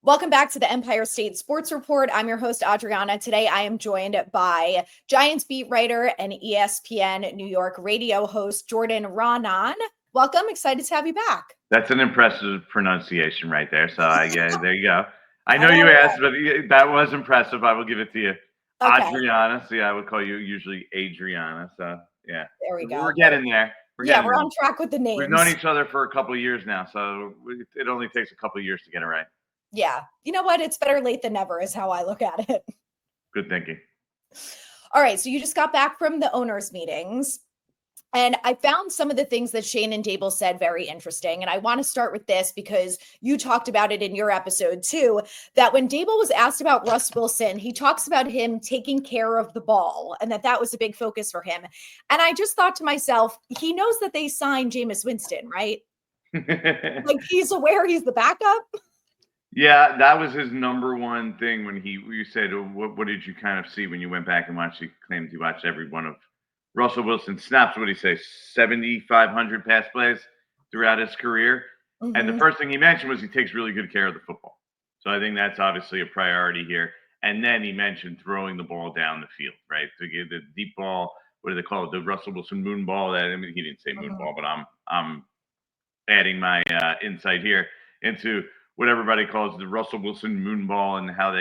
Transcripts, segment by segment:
Welcome back to the Empire State Sports Report. I'm your host, Adriana. Today, I am joined by Giants beat writer and ESPN New York Radio host, Jordan Ranaan. Welcome. Excited to have you back. That's an impressive pronunciation right there. So, there you go. I know you asked, but that was impressive. I will give it to you. Okay. Adriana. See, I would call you usually Adriana. So, yeah. There we go. We're getting there. We're on track with the names. We've known each other for a couple of years now, so it only takes a couple of years to get it right. Yeah. You know what? It's better late than never is how I look at it. Good thinking. All right. So you just got back from the owners' meetings. And I found some of the things that Schoen and Daboll said very interesting. And I want to start with this because you talked about it in your episode too, that when Daboll was asked about Russ Wilson, he talks about him taking care of the ball and that was a big focus for him. And I just thought to myself, he knows that they signed Jameis Winston, right? Like he's aware he's the backup. Yeah, that was his number one thing when you said, what did you kind of see when you went back and watched? He claimed he watched every one of Russell Wilson snaps. What did he say? 7,500 pass plays throughout his career. Mm-hmm. And the first thing he mentioned was he takes really good care of the football. So I think that's obviously a priority here. And then he mentioned throwing the ball down the field, right? To give the deep ball, what do they call it? The Russell Wilson moon ball. He didn't say moon ball, but I'm adding my insight here into what everybody calls the Russell Wilson moon ball and how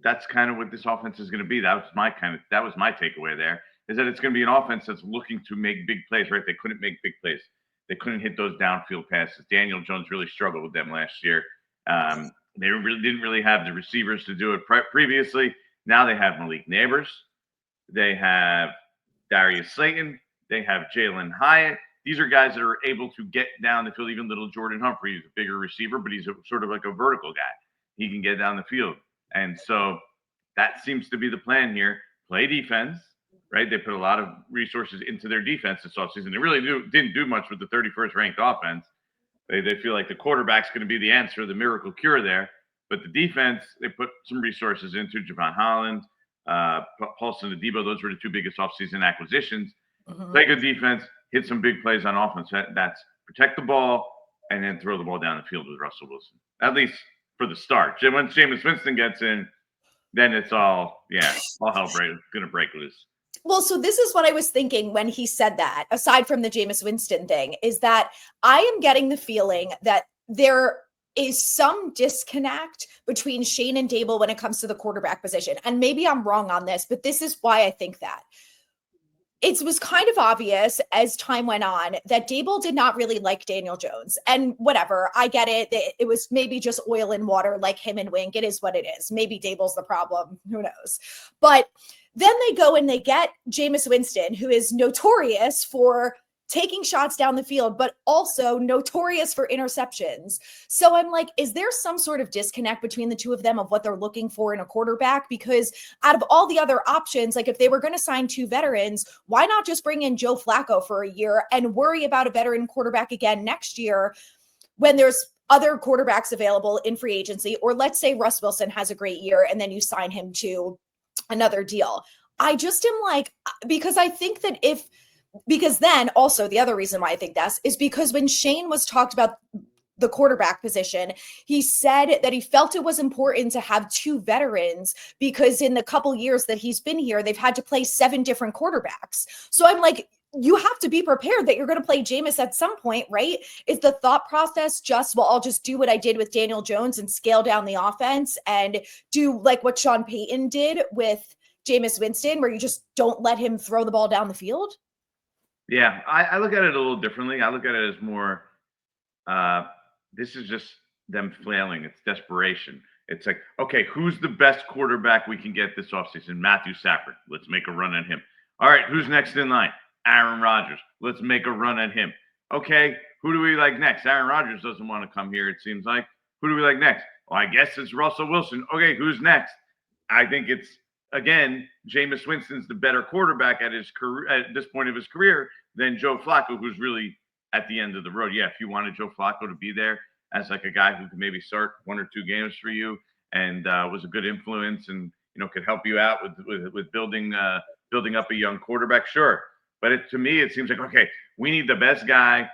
that's kind of what this offense is going to be. That was my takeaway there, is that it's going to be an offense that's looking to make big plays, right? They couldn't make big plays. They couldn't hit those downfield passes. Daniel Jones really struggled with them last year. They didn't really have the receivers to do it previously. Now they have Malik Neighbors. They have Darius Slayton. They have Jalen Hyatt. These are guys that are able to get down the field. Even little Jordan Humphrey is a bigger receiver, but he's sort of like a vertical guy. He can get down the field. And so that seems to be the plan here. Play defense, right? They put a lot of resources into their defense this offseason. They really didn't do much with the 31st ranked offense. They feel like the quarterback's going to be the answer, the miracle cure there. But the defense, they put some resources into Javon Holland, Paulson Adebo. Those were the two biggest offseason acquisitions. Mm-hmm. Play good defense. Hit some big plays on offense. That's protect the ball and then throw the ball down the field with Russell Wilson. At least for the start. Once Jameis Winston gets in, then it's all hell going to break loose. Well, so this is what I was thinking when he said that, aside from the Jameis Winston thing, is that I am getting the feeling that there is some disconnect between Schoen and Daboll when it comes to the quarterback position. And maybe I'm wrong on this, but this is why I think that. It was kind of obvious as time went on that Daboll did not really like Daniel Jones. And whatever, I get it. It was maybe just oil and water like him and Wink. It is what it is. Maybe Daboll's the problem. Who knows? But then they go and they get Jameis Winston, who is notorious for taking shots down the field, but also notorious for interceptions. So I'm like, is there some sort of disconnect between the two of them of what they're looking for in a quarterback? Because out of all the other options, like if they were going to sign two veterans, why not just bring in Joe Flacco for a year and worry about a veteran quarterback again next year when there's other quarterbacks available in free agency? Or let's say Russ Wilson has a great year and then you sign him to another deal. I just am like, because I think that because then also the other reason why I think that's is because when Schoen was talked about the quarterback position, he said that he felt it was important to have two veterans because in the couple years that he's been here, they've had to play 7 different quarterbacks. So I'm like, you have to be prepared that you're going to play Jameis at some point, right? Is the thought process just, well, I'll just do what I did with Daniel Jones and scale down the offense and do like what Sean Payton did with Jameis Winston, where you just don't let him throw the ball down the field? Yeah, I look at it a little differently. I look at it as more, this is just them flailing. It's desperation. It's like, okay, who's the best quarterback we can get this offseason? Matthew Stafford. Let's make a run at him. All right, who's next in line? Aaron Rodgers. Let's make a run at him. Okay, who do we like next? Aaron Rodgers doesn't want to come here, it seems like. Who do we like next? Well, I guess it's Russell Wilson. Okay, who's next? I think it's, again, Jameis Winston's the better quarterback at his career at this point of his career than Joe Flacco, who's really at the end of the road. Yeah, if you wanted Joe Flacco to be there as like a guy who could maybe start 1 or 2 games for you and was a good influence and could help you out with building up a young quarterback, sure. But to me, it seems like, okay, we need the best guy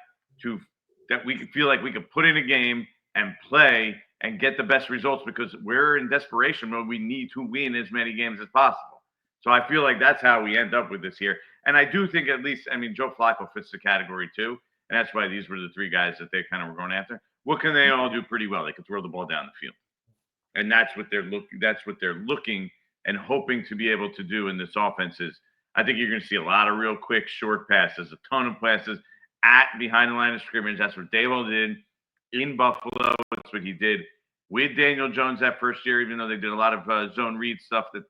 that we feel like we could put in a game and play and get the best results because we're in desperation mode. We need to win as many games as possible. So I feel like that's how we end up with this here. And I do think at least, I mean, Joe Flacco fits the category too. And that's why these were the three guys that they kind of were going after. What can they all do pretty well? They can throw the ball down the field. And that's what they're looking and hoping to be able to do in this offense is I think you're going to see a lot of real quick short passes, a ton of passes at behind the line of scrimmage. That's what Daboll did in Buffalo. That's what he did with Daniel Jones that first year, even though they did a lot of zone read stuff that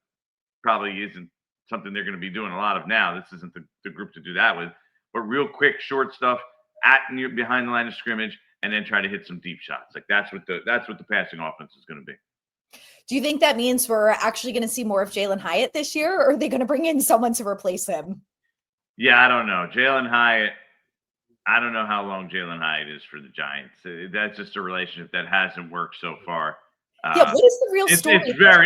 probably isn't something they're going to be doing a lot of now. This isn't the group to do that with. But real quick, short stuff behind the line of scrimmage, and then try to hit some deep shots. Like that's what the passing offense is going to be. Do you think that means we're actually going to see more of Jalen Hyatt this year, or are they going to bring in someone to replace him? Yeah, I don't know. Jalen Hyatt, I don't know how long Jalen Hyatt is for the Giants. That's just a relationship that hasn't worked so far. Yeah, what is the real story?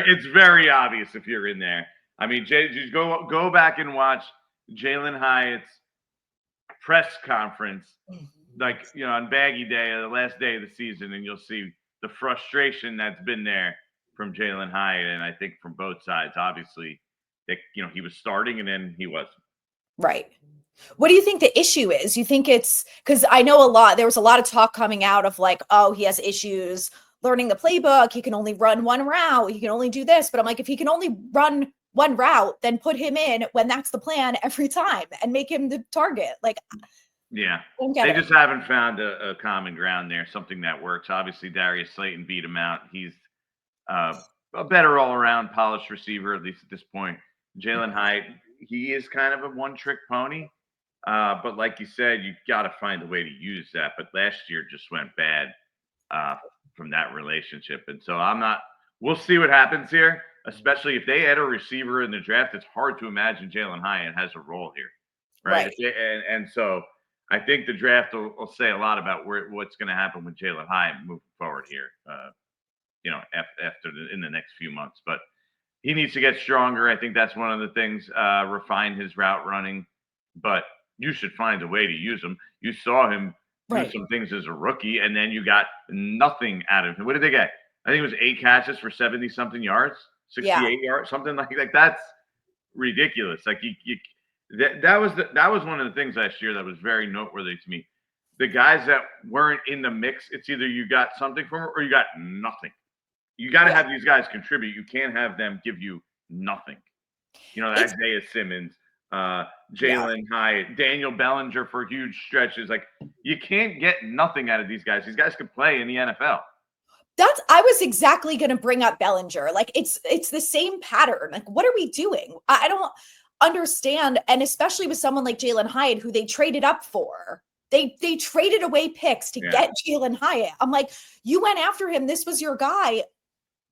It's very obvious if you're in there. I mean, just go back and watch Jalen Hyatt's press conference, like on Baggy Day, the last day of the season, and you'll see the frustration that's been there from Jalen Hyatt, and I think from both sides. Obviously, that he was starting and then he wasn't. Right. What do you think the issue is? You think it's because I know there was a lot of talk coming out of like, oh, he has issues learning the playbook. He can only run one route. He can only do this. But I'm like, if he can only run one route, then put him in when that's the plan every time and make him the target. Like, yeah, they just haven't found a common ground there, something that works. Obviously, Darius Slayton beat him out. He's a better all-around polished receiver, at least at this point. Jalen Hyatt, he is kind of a one-trick pony. But like you said, you got to find a way to use that. But last year just went bad from that relationship. And so we'll see what happens here, especially if they add a receiver in the draft. It's hard to imagine Jalen Hyatt has a role here. Right. And so I think the draft will say a lot about what's going to happen with Jalen Hyatt moving forward here, after in the next few months. But he needs to get stronger. I think that's one of the things, refine his route running. But you should find a way to use him. You saw him do some things as a rookie, and then you got nothing out of him. What did they get? I think it was 8 catches for 70-something yards, 68 yards, something like that. That's ridiculous. Like that was one of the things last year that was very noteworthy to me. The guys that weren't in the mix, it's either you got something from them or you got nothing. You got to have these guys contribute. You can't have them give you nothing. Isaiah Simmons, Jalen Hyatt, Daniel Bellinger for huge stretches. Like you can't get nothing out of these guys. These guys could play in the NFL. I was exactly going to bring up Bellinger. Like it's the same pattern. Like what are we doing? I don't understand. And especially with someone like Jalen Hyatt, who they traded up for. They traded away picks to get Jalen Hyatt. I'm like, you went after him. This was your guy.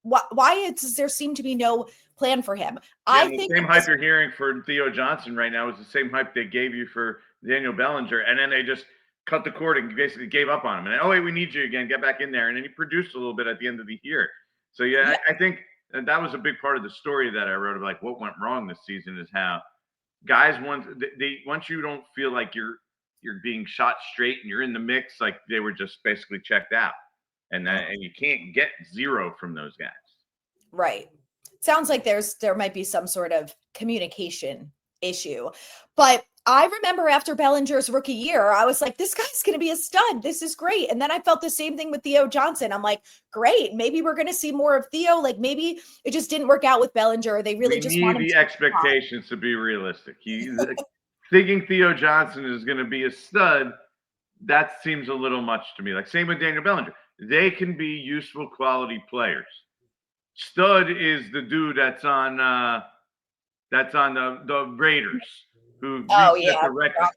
Why does there seem to be no plan for him? I think the same hype you're hearing for Theo Johnson right now is the same hype they gave you for Daniel Bellinger, and then they just cut the cord and basically gave up on him. And wait, we need you again. Get back in there. And then he produced a little bit at the end of the year. So I think that was a big part of the story that I wrote of like what went wrong this season is how guys once you don't feel like you're being shot straight and you're in the mix, like they were just basically checked out. And you can't get zero from those guys. Right. Sounds like there might be some sort of communication issue. But I remember after Bellinger's rookie year, I was like, this guy's going to be a stud. This is great. And then I felt the same thing with Theo Johnson. I'm like, great. Maybe we're going to see more of Theo. Like maybe it just didn't work out with Bellinger. They really just want the expectations to be realistic. Thinking Theo Johnson is going to be a stud, that seems a little much to me. Like same with Daniel Bellinger. They can be useful quality players. Stud is the dude that's on the Raiders who Brock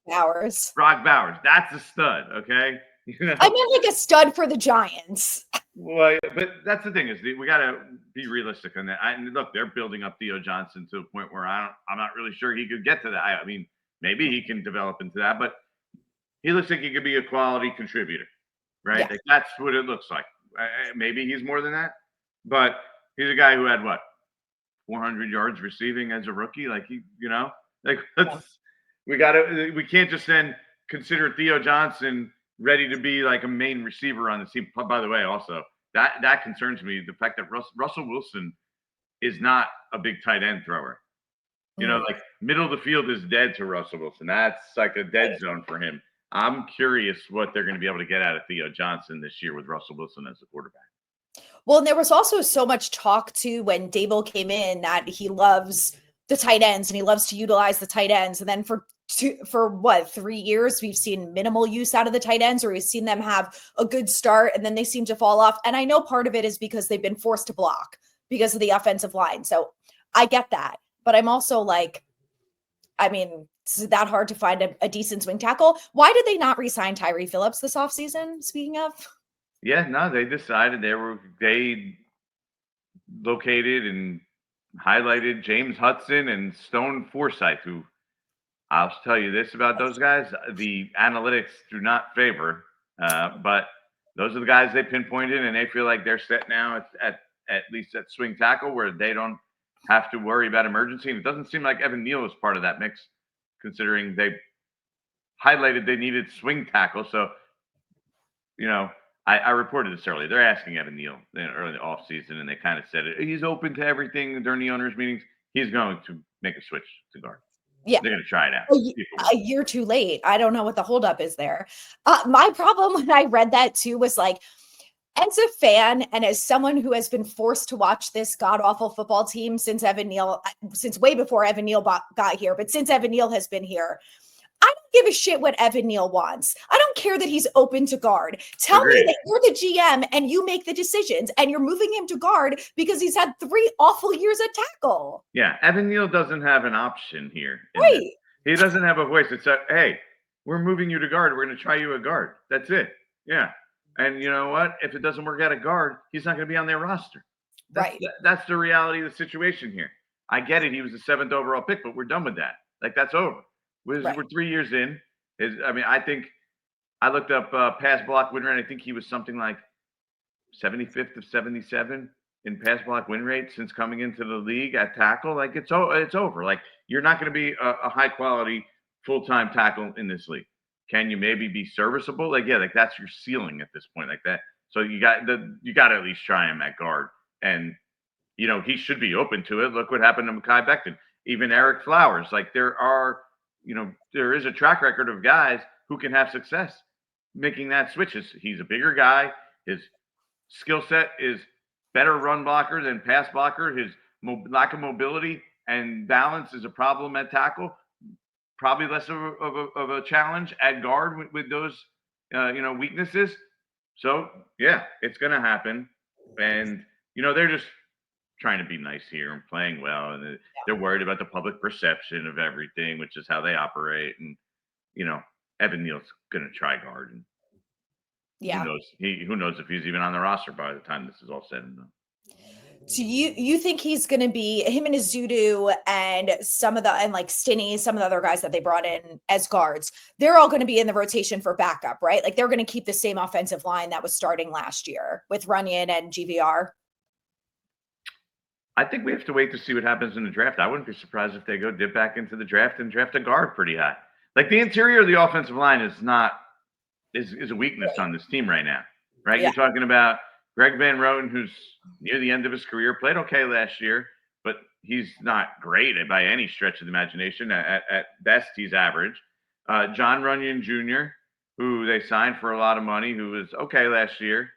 Bowers. Brock Bowers. That's a stud, okay? I meant like a stud for the Giants. Well, but that's the thing is we got to be realistic on that. Look, they're building up Theo Johnson to a point where I'm not really sure he could get to that. I mean, maybe he can develop into that, but he looks like he could be a quality contributor. Right? Yeah. Like that's what it looks like. Maybe he's more than that, but he's a guy who had 400 yards receiving as a rookie. Like we can't just then consider Theo Johnson ready to be like a main receiver on the team. By the way, also that concerns me. The fact that Russell Wilson is not a big tight end thrower. Like middle of the field is dead to Russell Wilson. That's like a dead zone for him. I'm curious what they're going to be able to get out of Theo Johnson this year with Russell Wilson as the quarterback. Well, and there was also so much talk too when Daboll came in that he loves the tight ends and he loves to utilize the tight ends. And then for 3 years, we've seen minimal use out of the tight ends, or we've seen them have a good start and then they seem to fall off. And I know part of it is because they've been forced to block because of the offensive line. So I get that. But I'm also like, I mean, is that hard to find a decent swing tackle? Why did they not re-sign Tyree Phillips this offseason, speaking of? Yeah, no, they decided they located and highlighted James Hudson and Stone Forsythe, who I'll tell you this about those guys. The analytics do not favor, but those are the guys they pinpointed, and they feel like they're set now at least at swing tackle where they don't have to worry about emergency. And it doesn't seem like Evan Neal is part of that mix, considering they highlighted they needed swing tackle. So, I reported this earlier. They're asking Evan Neal early in the offseason, and they kind of said it. He's open to everything during the owners' meetings. He's going to make a switch to guard. Yeah. They're going to try it out. A year too late. I don't know what the holdup is there. My problem when I read that too was like, as a fan and as someone who has been forced to watch this god-awful football team since way before Evan Neal got here, but since Evan Neal has been here, I don't give a shit what Evan Neal wants. I don't care that he's open to guard. Tell me that you're the GM and you make the decisions and you're moving him to guard because he's had 3 awful years at tackle. Yeah, Evan Neal doesn't have an option here. Right. He doesn't have a voice that says, hey, we're moving you to guard. We're going to try you at guard. That's it. Yeah. And you know what? If it doesn't work out at guard, he's not going to be on their roster. That's the reality of the situation here. I get it. He was the 7th overall pick, but we're done with that. Like, that's over. We're 3 years in. I think I looked up pass block win rate. I think he was something like 75th of 77 in pass block win rate since coming into the league at tackle. Like, it's over. Like, you're not going to be a high quality full-time tackle in this league. Can you maybe be serviceable? Like, yeah, like that's your ceiling at this point, like that. So you got to at least try him at guard, and he should be open to it. Look what happened to Mekhi Becton, even Eric Flowers. Like there is a track record of guys who can have success making that switch. He's a bigger guy. His skill set is better run blocker than pass blocker. His lack of mobility and balance is a problem at tackle. Probably less of a challenge at guard with those, weaknesses. So, yeah, it's going to happen. And, they're just trying to be nice here and playing well. And they're worried about the public perception of everything, which is how they operate. And, Evan Neal's going to try guard. And who knows if he's even on the roster by the time this is all said and done. So you think he's going to be him and Izudu and Stinney, some of the other guys that they brought in as guards, they're all going to be in the rotation for backup, right? Like they're going to keep the same offensive line that was starting last year with Raanan and GVR. I think we have to wait to see what happens in the draft. I wouldn't be surprised if they go dip back into the draft and draft a guard pretty high. Like the interior of the offensive line is a weakness on this team right now, right? Yeah. You're talking about Greg Van Roten, who's near the end of his career, played okay last year, but he's not great by any stretch of the imagination. At best, he's average. John Runyon Jr., who they signed for a lot of money, who was okay last year.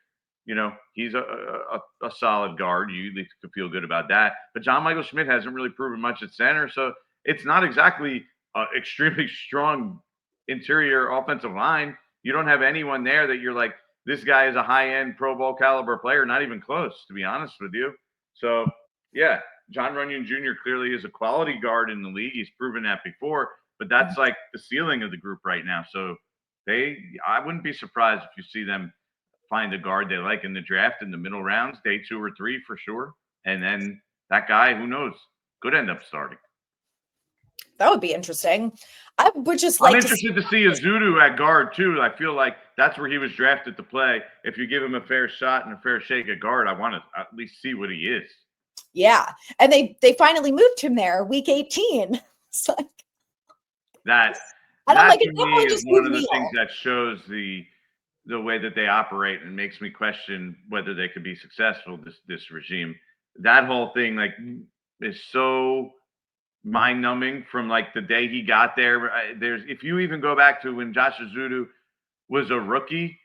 He's a solid guard. You could feel good about that. But John Michael Schmidt hasn't really proven much at center, so it's not exactly an extremely strong interior offensive line. You don't have anyone there that you're like, this guy is a high-end Pro Bowl caliber player, not even close, to be honest with you. So, yeah, John Runyon Jr. clearly is a quality guard in the league. He's proven that before, but that's like the ceiling of the group right now. So I wouldn't be surprised if you see them find a guard they like in the draft in the middle rounds, day 2 or 3 for sure. And then that guy, who knows, could end up starting. That would be interesting. I would just I'm interested to see Izudu at guard too. I feel like that's where he was drafted to play. If you give him a fair shot and a fair shake at guard, I want to at least see what he is. Yeah, and they finally moved him there, week 18. It's like that. I don't that like to it. me is one of the things that shows the the way that they operate and makes me question whether they could be successful, this regime. That whole thing like is so mind numbing from like the day he got there. There's if you even go back to when Josh Azudu was a rookie,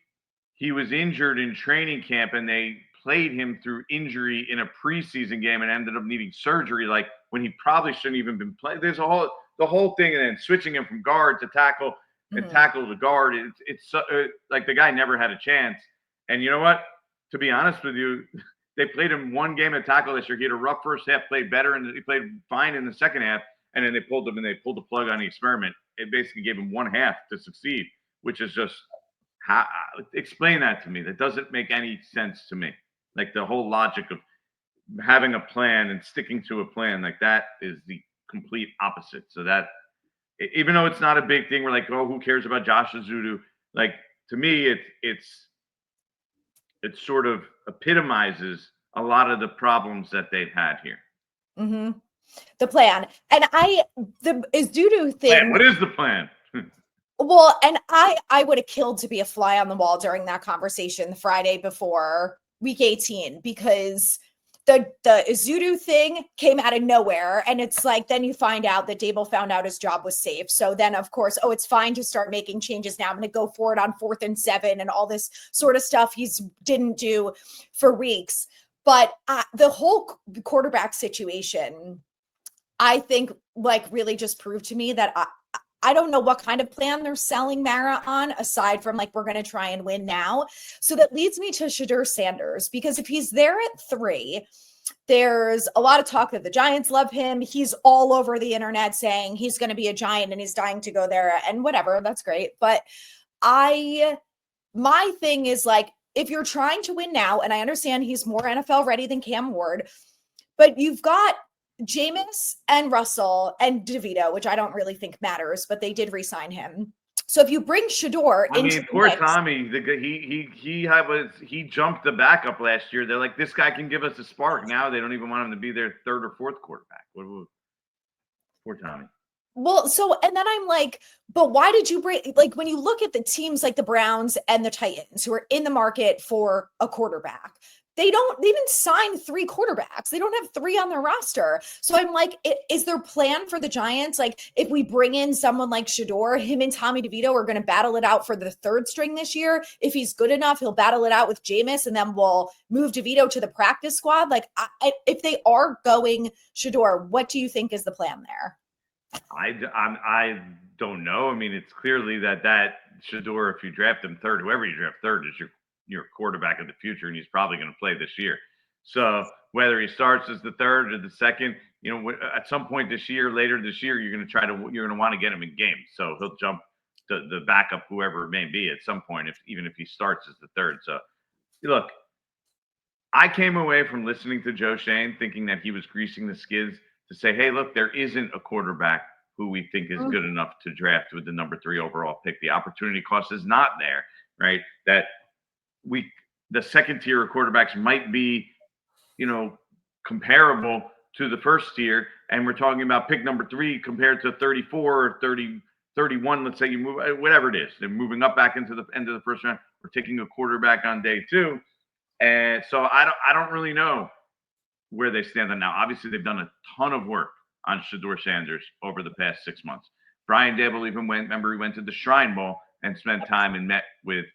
he was injured in training camp and they played him through injury in a preseason game and ended up needing surgery like when he probably shouldn't even been playing. There's the whole thing, and then switching him from guard to tackle and tackle to guard. It's like the guy never had a chance. And you know what? To be honest with you, they played him one game at tackle this year. He had a rough first half, played better, and he played fine in the second half. And then they pulled him and they pulled the plug on the experiment. It basically gave him one half to succeed, which is just explain that to me. That doesn't make any sense to me. Like the whole logic of having a plan and sticking to a plan, like that is the complete opposite. So that even though it's not a big thing, we're like, oh, who cares about Josh Azudu? Like to me, it sort of epitomizes a lot of the problems that they've had here. Mm-hmm. The plan. And the Azudu thing. Plan. What is the plan? Well, and I would have killed to be a fly on the wall during that conversation the Friday before week 18, because the Azudu thing came out of nowhere. And it's like, then you find out that Daboll found out his job was safe. So then of course, it's fine to start making changes now. I'm going to go for it on 4th and 7 and all this sort of stuff he's didn't do for weeks. But the whole quarterback situation, I think like really just proved to me that I don't know what kind of plan they're selling Mara on, aside from like, we're going to try and win now. So that leads me to Shedeur Sanders, because if he's there at 3, there's a lot of talk that the Giants love him. He's all over the internet saying he's going to be a Giant and he's dying to go there and whatever. That's great. But my thing is like, if you're trying to win now, and I understand he's more NFL ready than Cam Ward, but you've got Jameis and Russell and DeVito, which I don't really think matters, but they did re-sign him. So if you bring Shedeur into poor Tommy, he jumped the backup last year. They're like, this guy can give us a spark. Now they don't even want him to be their 3rd or 4th quarterback. Poor Tommy. Well, so, and then I'm like, but why did you bring, like, when you look at the teams like the Browns and the Titans who are in the market for a quarterback, they didn't sign 3 quarterbacks. They don't have 3 on their roster. So I'm like, is their plan for the Giants? Like, if we bring in someone like Shedeur, him and Tommy DeVito are going to battle it out for the 3rd string this year. If he's good enough, he'll battle it out with Jameis, and then we'll move DeVito to the practice squad. Like, if they are going Shedeur, what do you think is the plan there? I don't know. I mean, it's clearly that Shedeur, if you draft him 3rd, whoever you draft 3rd is your quarterback of the future, and he's probably going to play this year. So whether he starts as the 3rd or the 2nd, at some point later this year, you're going to want to get him in games. So he'll jump the backup, whoever it may be, at some point, even if he starts as the 3rd. So look, I came away from listening to Joe Schoen thinking that he was greasing the skids to say, hey, look, there isn't a quarterback who we think is good enough to draft with the number 3 overall pick. The opportunity cost is not there, right? That the second tier of quarterbacks might be, comparable to the first tier. And we're talking about pick number 3 compared to 34 or 30, 31. Let's say you move, whatever it is. They're moving up back into the end of the first round. We're taking a quarterback on day 2. And so I don't really know where they stand on now. Obviously, they've done a ton of work on Shedeur Sanders over the past 6 months. Brian Daboll even went to the Shrine Bowl and spent time and met with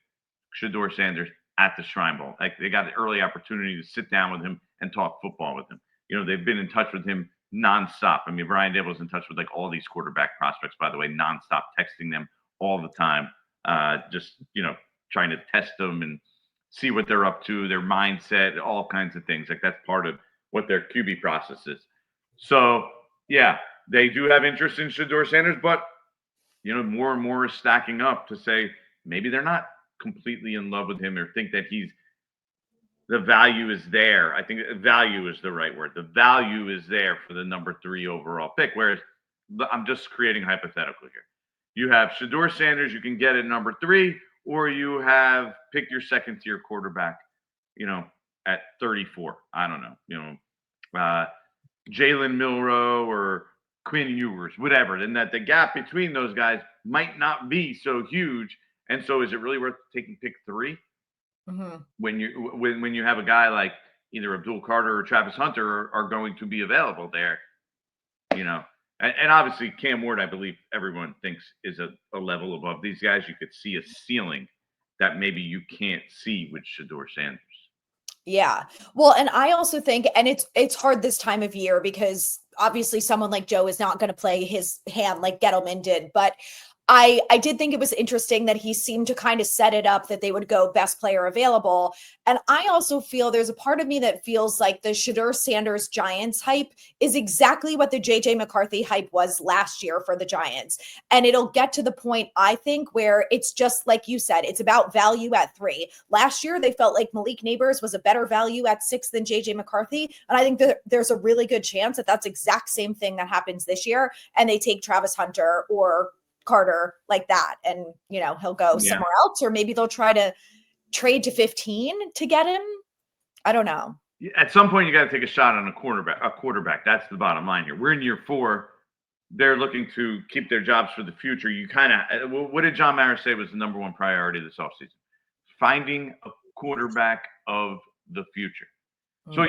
Shedeur Sanders at the Shrine Bowl. Like, they got an early opportunity to sit down with him and talk football with him. They've been in touch with him nonstop. I mean, Brian Daboll's in touch with like all these quarterback prospects, by the way, nonstop, texting them all the time, just trying to test them and see what they're up to, their mindset, all kinds of things. Like, that's part of what their QB process is. So yeah, they do have interest in Shedeur Sanders, but more and more is stacking up to say maybe they're not completely in love with him or think that the value is there. I think value is the right word. The value is there for the number 3 overall pick. Whereas I'm just creating hypothetical here. You have Shedeur Sanders, you can get at number 3, or you have pick your second tier quarterback, at 34. I don't know, Jalen Milroe or Quinn Ewers, whatever. Then that the gap between those guys might not be so huge. And so is it really worth taking pick 3 Mm-hmm. when you have a guy like either Abdul Carter or Travis Hunter are going to be available there? And obviously Cam Ward, I believe everyone thinks is a level above these guys. You could see a ceiling that maybe you can't see with Shedeur Sanders. Yeah. Well, and I also think, and it's hard this time of year because obviously someone like Joe is not going to play his hand like Gettleman did, but I did think it was interesting that he seemed to kind of set it up that they would go best player available. And I also feel there's a part of me that feels like the Shedeur Sanders Giants hype is exactly what the JJ McCarthy hype was last year for the Giants. And it'll get to the point, I think, where it's just like you said, it's about value at 3. Last year, they felt like Malik Neighbors was a better value at 6 than JJ McCarthy. And I think that there's a really good chance that that's exact same thing that happens this year. And they take Travis Hunter or Carter like that, and he'll go somewhere else, or maybe they'll try to trade to 15 to get him. I don't know. At some point, you got to take a shot on a quarterback. That's the bottom line here. We're in year 4. They're looking to keep their jobs for the future. You kind of, what did John Mara say was the number 1 priority this offseason? Finding a quarterback of the future. So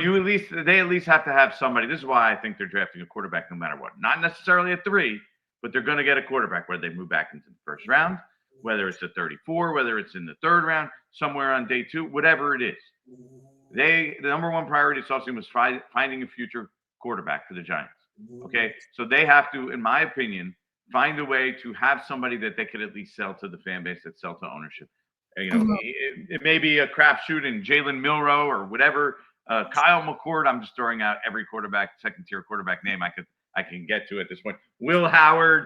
they at least have to have somebody. This is why I think they're drafting a quarterback no matter what. Not necessarily at 3, but they're going to get a quarterback, whether they move back into the first round, whether it's at 34, whether it's in the 3rd round, somewhere on day 2, whatever it is. The number 1 priority this offseason was finding a future quarterback for the Giants. Okay, so they have to, in my opinion, find a way to have somebody that they could at least sell to the fan base, that sell to ownership. It may be a crapshoot in Jalen Milroe or whatever. Kyle McCord. I'm just throwing out every second-tier quarterback name I can get to at this point. Will Howard,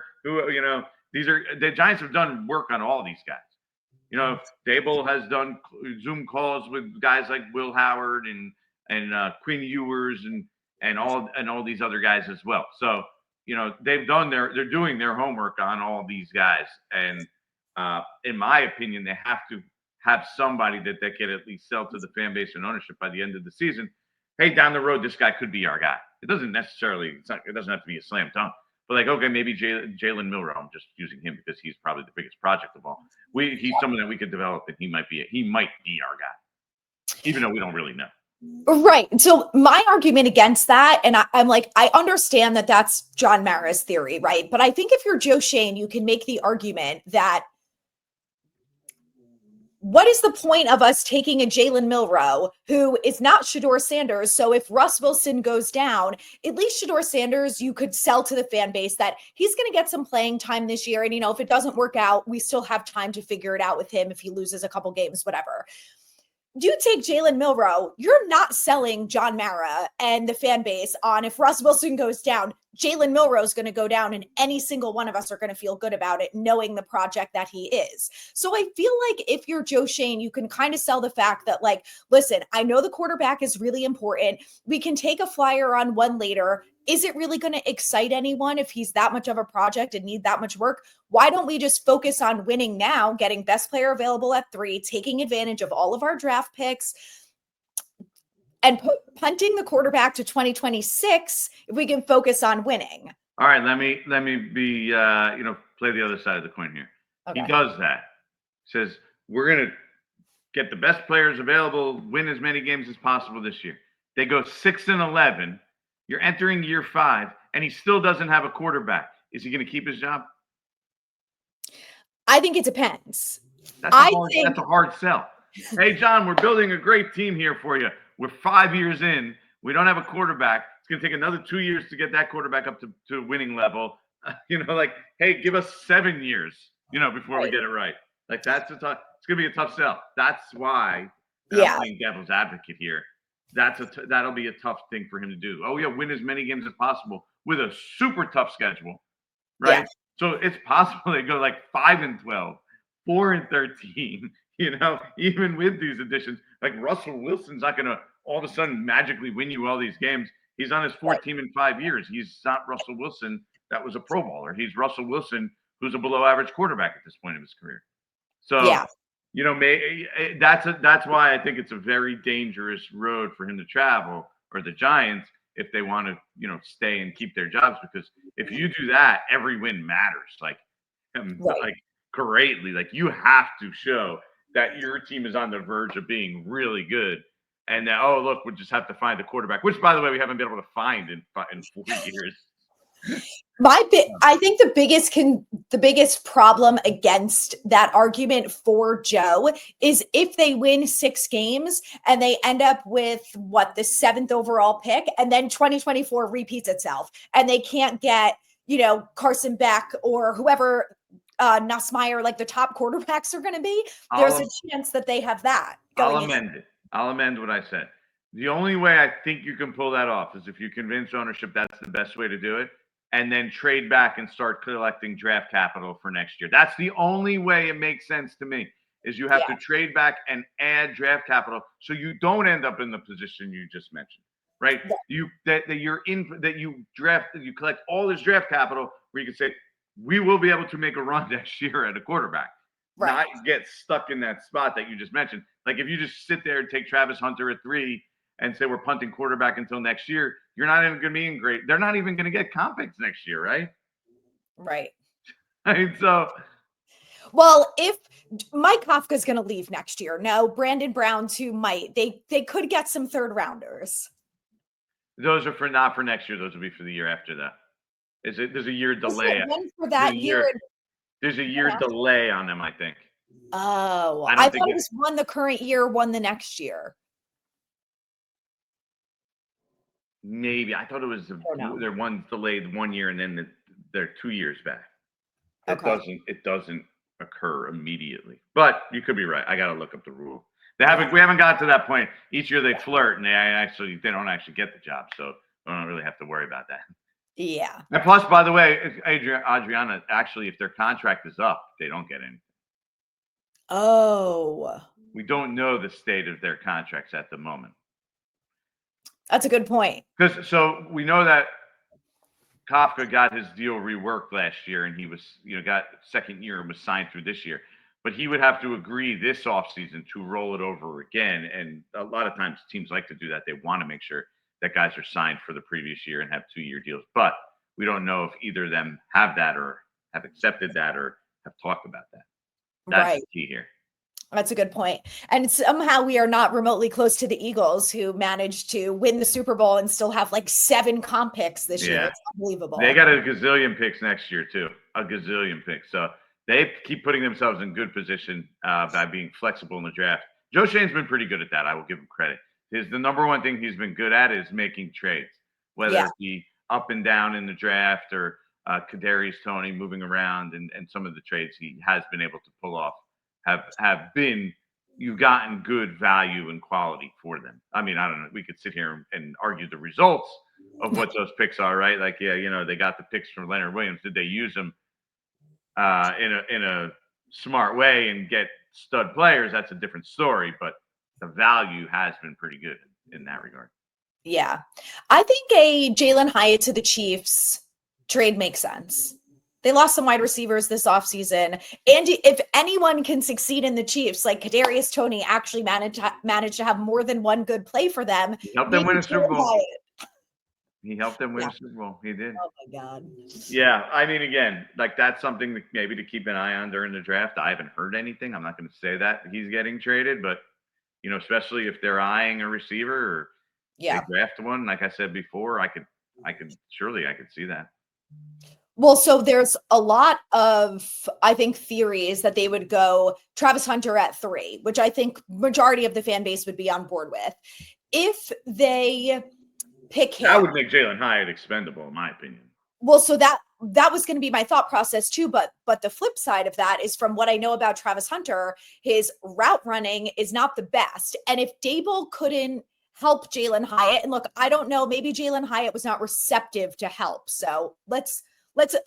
these are the Giants have done work on all these guys. Daboll has done Zoom calls with guys like Will Howard and Quinn Ewers and all these other guys as well. So they're doing their homework on all these guys, and in my opinion, they have to have somebody that they can at least sell to the fan base and ownership by the end of the season. Hey, down the road, this guy could be our guy. It doesn't have to be a slam dunk. But okay, maybe Jalen Milroe. I'm just using him because he's probably the biggest project of all. He's someone that we could develop, and he might be our guy, even though we don't really know. Right. So my argument against that, and I'm like, I understand that that's John Mara's theory, right? But I think if you're Joe Schoen, you can make the argument that what is the point of us taking a Jalen Milroe who is not Shedeur Sanders? So if Russ Wilson goes down, at least Shedeur Sanders, you could sell to the fan base that he's going to get some playing time this year. And, if it doesn't work out, we still have time to figure it out with him if he loses a couple games, whatever. You take Jalen Milroe, you're not selling John Mara and the fan base on if Russ Wilson goes down, Jalen Milroe is going to go down and any single one of us are going to feel good about it, knowing the project that he is. So I feel like if you're Joe Schoen, you can kind of sell the fact that listen, I know the quarterback is really important. We can take a flyer on one later. Is it really going to excite anyone if he's that much of a project and need that much work? Why don't we just focus on winning now, getting best player available at 3, taking advantage of all of our draft picks, and punting the quarterback to 2026 if we can focus on winning? All right, let me be play the other side of the coin here. Okay. He does that. Says we're going to get the best players available, win as many games as possible this year. They go 6-11. You're entering year 5, and he still doesn't have a quarterback. Is he going to keep his job? I think it depends. That's a hard sell. Hey, John, we're building a great team here for you. We're 5 years in. We don't have a quarterback. It's going to take another 2 years to get that quarterback up to winning level. Hey, give us 7 years, before we get it right. It's going to be a tough sell. That's why I'm playing devil's advocate here. That'll be a tough thing for him to do. Oh yeah, win as many games as possible with a super tough schedule, right? Yeah. So it's possible they go 5-12, 4-13. Even with these additions, Russell Wilson's not going to all of a sudden magically win you all these games. He's on his 4th team in 5 years. He's not Russell Wilson that was a Pro Bowler. He's Russell Wilson who's a below average quarterback at this point of his career. So yeah. That's why I think it's a very dangerous road for him to travel, or the Giants, if they want to, stay and keep their jobs. Because if you do that, every win matters. greatly. Like, you have to show that your team is on the verge of being really good. And that, oh, look, we'll just have to find the quarterback, which, by the way, we haven't been able to find in 4 years. I think the biggest problem against that argument for Joe is if they win 6 games and they end up with the 7th overall pick, and then 2024 repeats itself and they can't get, Carson Beck or whoever Nussmeier, like the top quarterbacks are going to be, there's a chance that they have that. I'll amend it. I'll amend what I said. The only way I think you can pull that off is if you convince ownership that's the best way to do it, and then trade back and start collecting draft capital for next year. That's the only way it makes sense to me, is you have to trade back and add draft capital so you don't end up in the position you just mentioned, right? Yeah. You collect all this draft capital where you can say, we will be able to make a run next year at a quarterback. Right. Not get stuck in that spot that you just mentioned. Like, if you just sit there and take Travis Hunter at 3 and say we're punting quarterback until next year, you're not even going to be in great. They're not even going to get comp picks next year, right? Right. I mean, so. Well, if Mike Kafka's going to leave next year, no, Brandon Brown too might. They could get some 3rd rounders. Those are not for next year. Those will be for the year after that. There's a year delay. For that year. There's a year delay on them, I think. Oh, I thought it was one the current year, one the next year. Maybe. I thought it was their one's delayed 1 year and then they're 2 years back. It doesn't occur immediately. But you could be right. I got to look up the rule. We haven't got to that point. Each year they flirt and they don't actually get the job, so we don't really have to worry about that. Yeah. And plus, by the way, Adriana, actually, if their contract is up, they don't get anything. Oh. We don't know the state of their contracts at the moment. That's a good point. So we know that Kafka got his deal reworked last year, and he was, got second year and was signed through this year. But he would have to agree this offseason to roll it over again. And a lot of times teams like to do that. They want to make sure that guys are signed for the previous year and have 2-year deals. But we don't know if either of them have that or have accepted that or have talked about that. That's the key here. That's a good point. And somehow we are not remotely close to the Eagles, who managed to win the Super Bowl and still have like 7 comp picks this year. It's unbelievable. They got a gazillion picks next year too. A gazillion picks. So they keep putting themselves in good position by being flexible in the draft. Joe Schoen's been pretty good at that. I will give him credit. The number one thing he's been good at is making trades, whether it be up and down in the draft or Kadarius Toney moving around, and some of the trades he has been able to pull off have been, you've gotten good value and quality for them. I mean, I don't know. We could sit here and argue the results of what those picks are, right? Like, they got the picks from Leonard Williams. Did they use them in a smart way and get stud players? That's a different story, but the value has been pretty good in that regard. Yeah. I think a Jalen Hyatt to the Chiefs trade makes sense. They lost some wide receivers this offseason. And if anyone can succeed in the Chiefs, like Kadarius Toney actually managed to have more than one good play for them. He helped them win a Super Bowl. He helped them win a Super Bowl. He did. Oh, my God. Yeah. I mean, again, like, that's something maybe to keep an eye on during the draft. I haven't heard anything. I'm not going to say that he's getting traded, but, especially if they're eyeing a receiver or they draft one, like I said before, I could see that. Well, so there's a lot of, I think, theories that they would go Travis Hunter at 3, which I think majority of the fan base would be on board with. If they pick him, that would make Jalen Hyatt expendable, in my opinion. Well, so that was going to be my thought process too. But the flip side of that is, from what I know about Travis Hunter, his route running is not the best. And if Daboll couldn't help Jalen Hyatt, and look, I don't know, maybe Jalen Hyatt was not receptive to help. So let's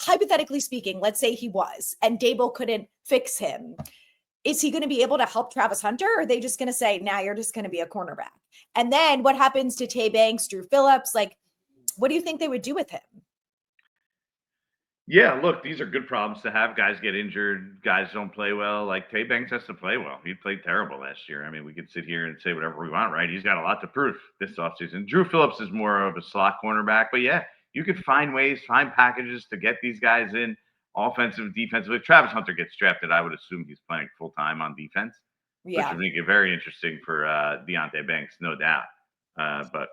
hypothetically speaking, let's say he was, and Daboll couldn't fix him. Is he going to be able to help Travis Hunter? Or are they just going to say, nah, you're just going to be a cornerback? And then what happens to Tay Banks, Drew Phillips? Like, what do you think they would do with him? Yeah, look, these are good problems to have. Guys get injured. Guys don't play well. Like, Tay Banks has to play well. He played terrible last year. I mean, we could sit here and say whatever we want, right? He's got a lot to prove this offseason. Drew Phillips is more of a slot cornerback. But, yeah, you could find ways, find packages to get these guys in offensive, defensive. If Travis Hunter gets drafted, I would assume he's playing full time on defense, which would make it very interesting for Deonte Banks, no doubt. But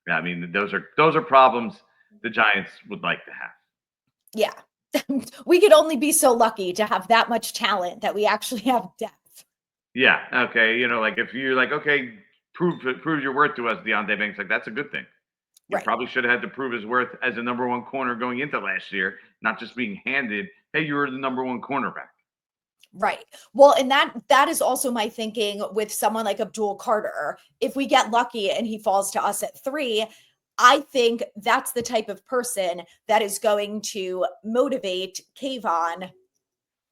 yeah, I mean, those are problems the Giants would like to have. Yeah. We could only be so lucky to have that much talent that we actually have depth. Yeah. Okay. You know, like if you're like, okay, prove your worth to us, Deonte Banks, like that's a good thing. You probably should have had to prove his worth as a number one corner going into last year, not just being handed, hey, you were the number one cornerback. Right. Well, and that is also my thinking with someone like Abdul Carter. If we get lucky and he falls to us at 3, I think that's the type of person that is going to motivate Kayvon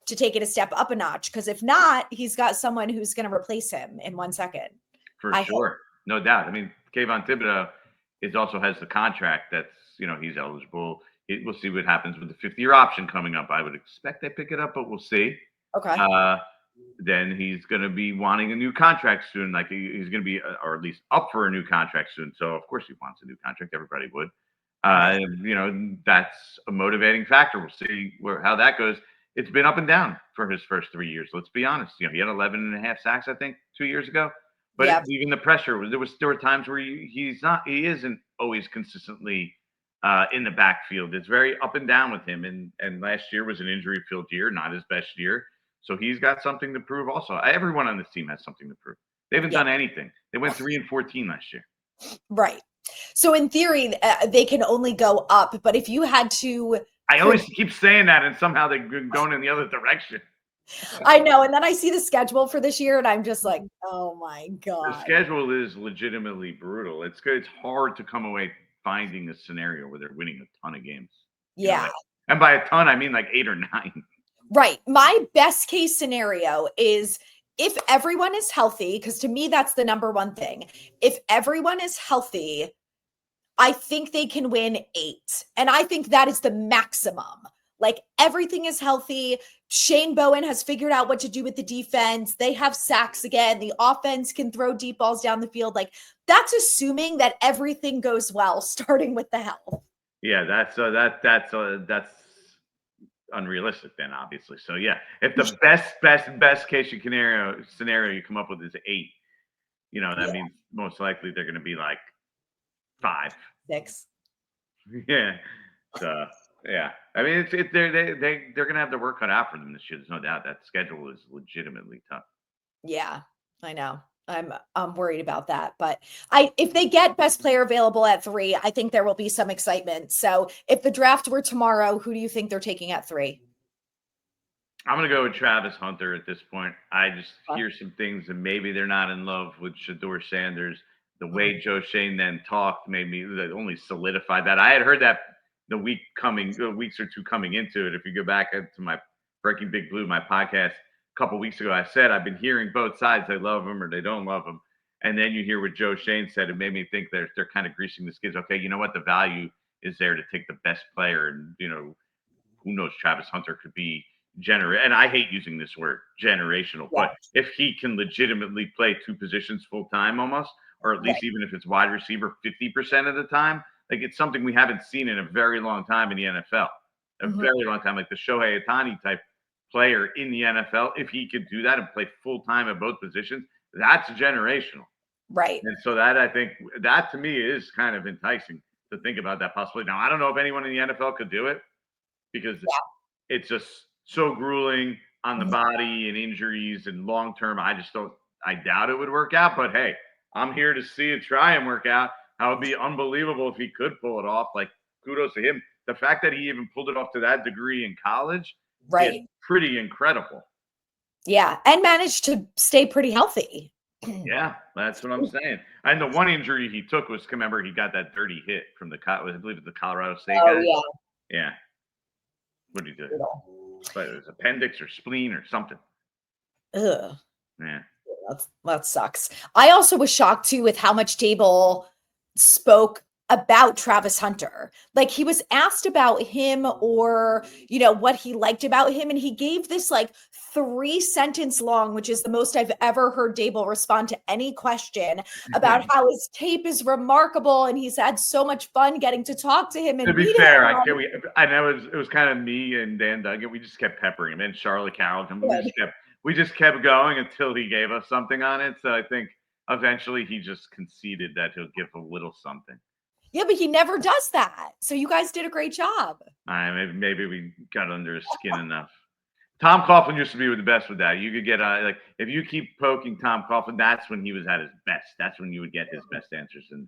to take it a step up a notch. Because if not, he's got someone who's going to replace him in 1 second. For sure. No doubt. I mean, Kayvon Thibodeau also has the contract that's, he's eligible. We'll see what happens with the 5th-year option coming up. I would expect they pick it up, but we'll see. Okay. Then he's going to be wanting a new contract soon. Like he's going to be, or at least up for a new contract soon. So of course he wants a new contract. Everybody would. That's a motivating factor. We'll see how that goes. It's been up and down for his first 3 years. Let's be honest. He had 11 and a half sacks, I think, 2 years ago. But even the pressure, there were times where he isn't always consistently in the backfield. It's very up and down with him. And last year was an injury-filled year, not his best year. So he's got something to prove also. Everyone on this team has something to prove. They haven't done anything. They went 3-14 last year. Right. So in theory, they can only go up. But if you had to... I always keep saying that, and somehow they're going in the other direction. I know. And then I see the schedule for this year, and I'm just like, oh, my God. The schedule is legitimately brutal. It's good. It's hard to come away finding a scenario where they're winning a ton of games. Yeah. And by a ton, I mean like 8 or 9. Right. My best case scenario is if everyone is healthy, because to me, that's the number one thing. If everyone is healthy, I think they can win 8. And I think that is the maximum. Like everything is healthy. Shane Bowen has figured out what to do with the defense. They have sacks again. The offense can throw deep balls down the field. Like that's assuming that everything goes well, starting with the health. Yeah, that's unrealistic then, obviously. So yeah, if the best case scenario you come up with is 8, that means most likely they're going to be like 5, 6. Yeah. So yeah, I mean they're going to have their work cut out for them this year. There's no doubt. That schedule is legitimately tough. Yeah, I know. I'm worried about that, but if they get best player available at 3, I think there will be some excitement. So if the draft were tomorrow, who do you think they're taking at 3? I'm going to go with Travis Hunter at this point. I just hear some things and maybe they're not in love with Shedeur Sanders. The way Joe Shane then talked made me only solidify that. I had heard that the weeks or two coming into it. If you go back to my Breaking Big Blue, my podcast, couple weeks ago, I said I've been hearing both sides. They love him or they don't love him, and then you hear what Joe Shane said. It made me think they're kind of greasing the skids. Okay, you know what? The value is there to take the best player, and who knows? Travis Hunter could be and I hate using this word generational, but if he can legitimately play 2 positions full time, almost, or at least even if it's wide receiver 50% of the time, like it's something we haven't seen in a very long time in the NFL, very long time, like the Shohei Ohtani type player in the NFL. If he could do that and play full time at both positions, that's generational. Right. And so that, I think that to me is kind of enticing to think about that possibility. Now, I don't know if anyone in the NFL could do it because it's just so grueling on the body and injuries and long term. I doubt it would work out, but hey, I'm here to see it try and work out. That would be unbelievable if he could pull it off. Like kudos to him. The fact that he even pulled it off to that degree in college, is pretty incredible. Yeah, and managed to stay pretty healthy. Yeah, that's what I'm saying. And the one injury he took was, remember, he got that dirty hit from I believe it's the Colorado State guy. Yeah. What did he do? But it was appendix or spleen or something. Ugh. Yeah. That sucks. I also was shocked too with how much Daboll spoke about Travis Hunter. Like he was asked about him or, what he liked about him. And he gave this like 3-sentence long, which is the most I've ever heard Daboll respond to any question about how his tape is remarkable. And he's had so much fun getting to talk to him. And to be fair, I know it was kind of me and Dan Duggan. We just kept peppering him and Charlotte Carrollton. We just kept going until he gave us something on it. So I think eventually he just conceded that he'll give a little something. Yeah, but he never does that. So you guys did a great job. Maybe we got under his skin enough. Tom Coughlin used to be the best with that. You could get like if you keep poking Tom Coughlin, that's when he was at his best. That's when you would get his best answers. And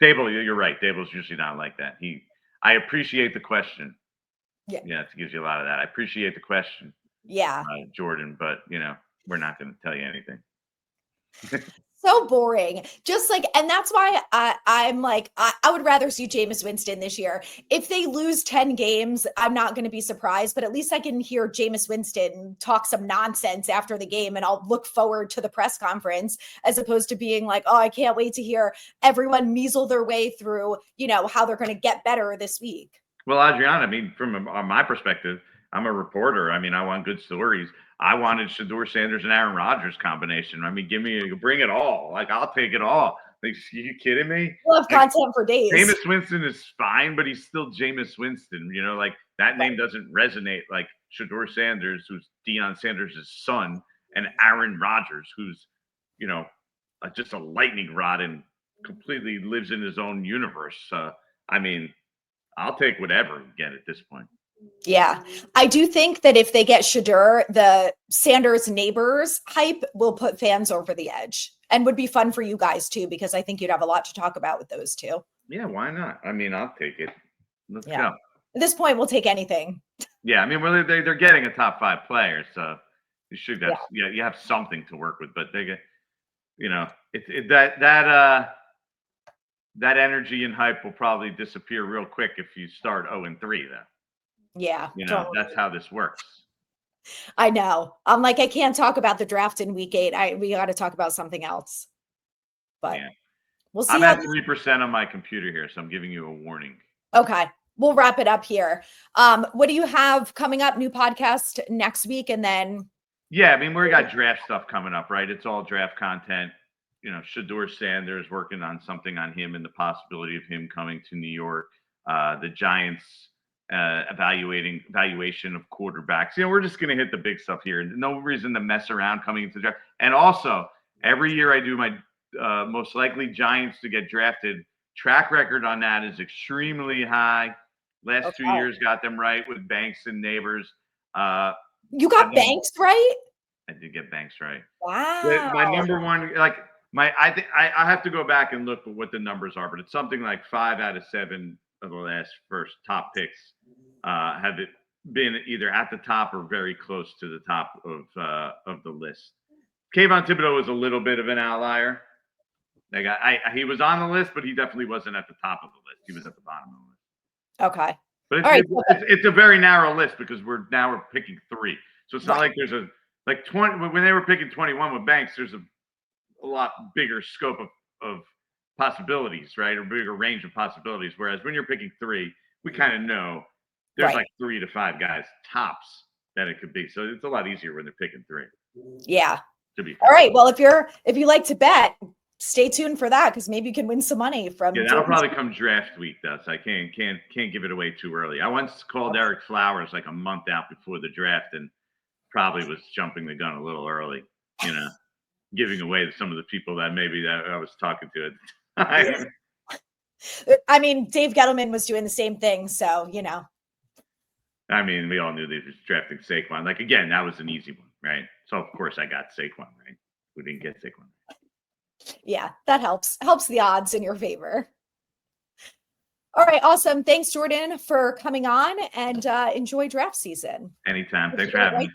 Daboll, you're right. Daboll's usually not like that. I appreciate the question. Yeah, it gives you a lot of that. I appreciate the question. Yeah, Jordan, but we're not going to tell you anything. So boring. Just like, and that's why I'm like, I would rather see Jameis Winston this year. If they lose 10 games, I'm not going to be surprised, but at least I can hear Jameis Winston talk some nonsense after the game and I'll look forward to the press conference as opposed to being like, oh, I can't wait to hear everyone measle their way through, how they're going to get better this week. Well, Adriana, from my perspective, I'm a reporter. I want good stories. I wanted Shedeur Sanders and Aaron Rodgers combination. Bring it all. Like, I'll take it all. Like, are you kidding me? We'll have content for days. Jameis Winston is fine, but he's still Jameis Winston. That name doesn't resonate like Shedeur Sanders, who's Deion Sanders' son, and Aaron Rodgers, who's, just a lightning rod and completely lives in his own universe. I'll take whatever you get at this point. Yeah, I do think that if they get Shedeur, the Sanders neighbors hype will put fans over the edge and would be fun for you guys too, because I think you'd have a lot to talk about with those two. Yeah, why not? I'll take it. Let's go. At this point, we'll take anything. Yeah, they're getting a top 5 player, so you should have. Yeah, you have something to work with, but they get, that energy and hype will probably disappear real quick if you start 0-3 though. Yeah. Totally. That's how this works. I know. I'm like, I can't talk about the draft in week 8. We got to talk about something else. But we'll see. I'm at 3% on my computer here, so I'm giving you a warning. Okay. We'll wrap it up here. What do you have coming up? New podcast next week, and then. Yeah, we got draft stuff coming up, right? It's all draft content. Shedeur Sanders working on something on him and the possibility of him coming to New York. The Giants. Evaluation of quarterbacks. We're just going to hit the big stuff here. No reason to mess around coming into the draft. And also, every year I do my most likely Giants to get drafted. Track record on that is extremely high. Last 2 years got them right with Banks and Neighbors. You got Banks right? I did get Banks right. Wow. My number one, I have to go back and look at what the numbers are, but it's something like 5 out of 7 of the last first top picks have it been either at the top or very close to the top of the list. Kayvon Thibodeau was a little bit of an outlier. He was on the list, but he definitely wasn't at the top of the list. He was at the bottom of the list. Okay. But it's a very narrow list because we're picking 3. So it's not like there's 20 when they were picking 21 with Banks, there's a lot bigger scope of possibilities, right? Or bigger range of possibilities. Whereas when you're picking 3, we kind of know there's 3 to 5 guys tops that it could be. So it's a lot easier when they're picking 3. Yeah. To be fair. All right. Well, if you like to bet, stay tuned for that because maybe you can win some money from. Yeah, that'll probably come draft week though, so I can't give it away too early. I once called Eric Flowers like a month out before the draft and probably was jumping the gun a little early, giving away to some of the people that maybe that I was talking to at the time. Dave Gettleman was doing the same thing, so we all knew they was drafting Saquon. Like again, that was an easy one, right? So of course I got Saquon, right? We didn't get Saquon. Yeah, that helps the odds in your favor. All right, awesome. Thanks, Jordan, for coming on and enjoy draft season. Anytime. Thanks for having me.